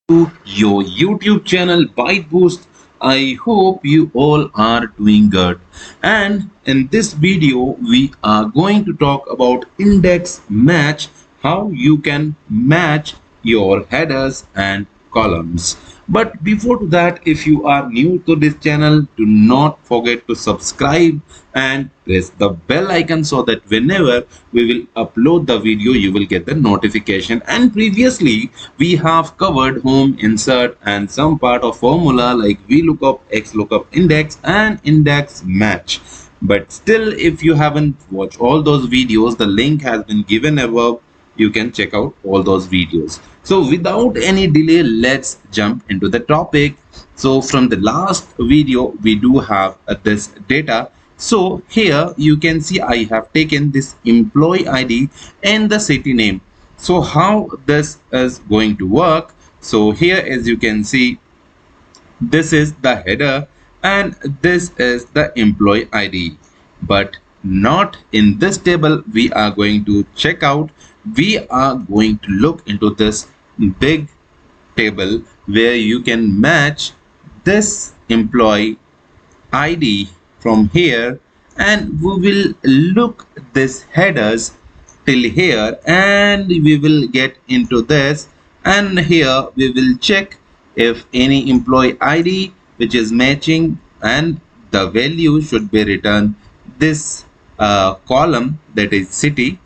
to your YouTube channel Byte Boost. I hope you all are doing good. And in this video, we are going to talk about index match, how you can match your headers and columns. But before that, if you are new to this channel, do not forget to subscribe and press the bell icon so that whenever we will upload the video, you will get the notification. And previously, we have covered home, insert, and some part of formula like VLOOKUP, XLOOKUP index, and index match. But still, if you haven't watched all those videos, the link has been given above. You can check out all those videos. So without any delay, let's jump into the topic. So from the last video, we do have this data. So here you can see I have taken this employee ID and the city name. So how this is going to work? So here, as you can see, this is the header and this is the employee ID, but not in this table. We are going to check out, we are going to look into this big table where you can match this employee ID from here, and we will look this headers till here, and we will get into this, and here we will check if any employee ID which is matching, and the value should be returned this column, that is city.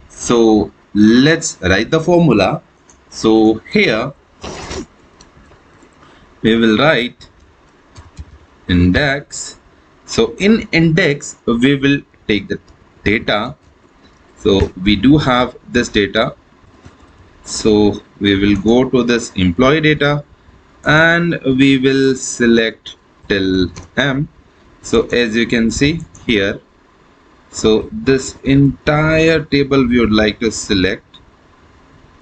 So let's write the formula. So here we will write index. So in index we will take the data. So we do have this data. So we will go to this employee data and we will select till M. So as you can see here, so this entire table we would like to select.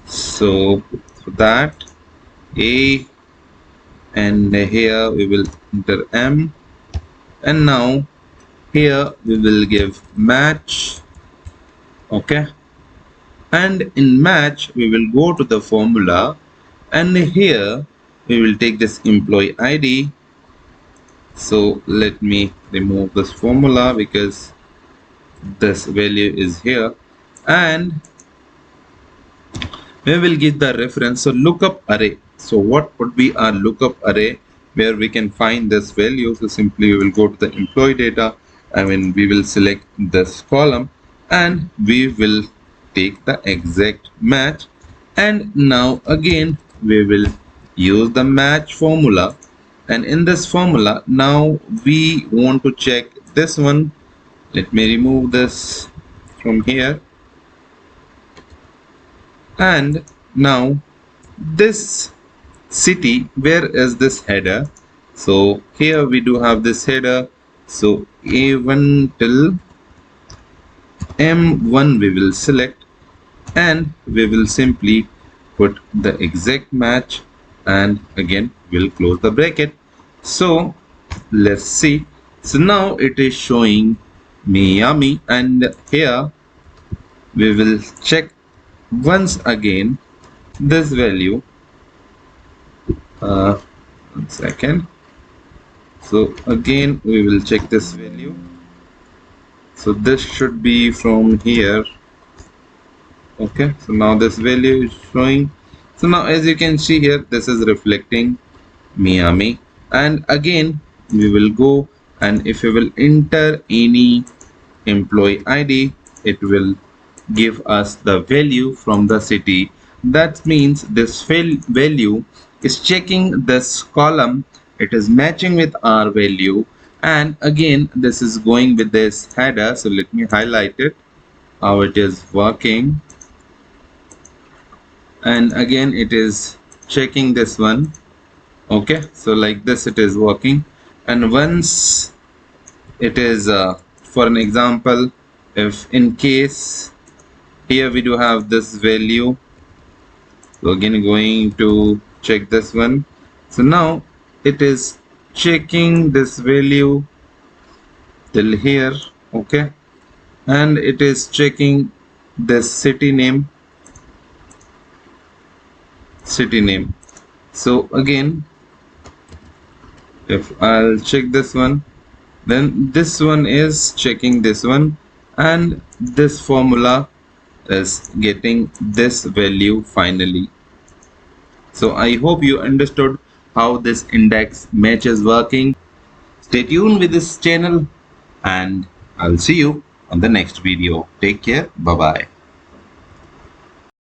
So for that, A, and here we will enter M, and now here we will give match. Okay, and in match we will go to the formula, and here we will take this employee ID. So let me remove this formula because this value is here, and we will give the reference. So lookup array. So what would be our lookup array where we can find this value? So simply we will go to the employee data, we will select this column and we will take the exact match, and now again we will use the match formula, and in this formula now we want to check this one. Let me remove this from here, and now this city, where is this header? So here we do have this header. So A1 till M1 we will select, and we will simply put the exact match, and again we'll close the bracket. So let's see. So now it is showing Miami, and here we will check once again this value. 1 second. So again we will check this value. So this should be from here. Okay, so now this value is showing. So now as you can see here, this is reflecting Miami, and again we will go, and if we will enter any employee ID, it will give us the value from the city. That means this value is checking this column, it is matching with our value, and again this is going with this header. So let me highlight it, how it is working, and again it is checking this one. Okay, so like this it is working, and once it is for an example, if in case here we do have this value, so again going to check this one. So now it is checking this value till here. Okay, and it is checking this city name. So again, if I'll check this one, then this one is checking this one, and this formula is getting this value finally. So I hope you understood how this index match is working. Stay tuned with this channel, and I'll see you on the next video. Take care. Bye bye.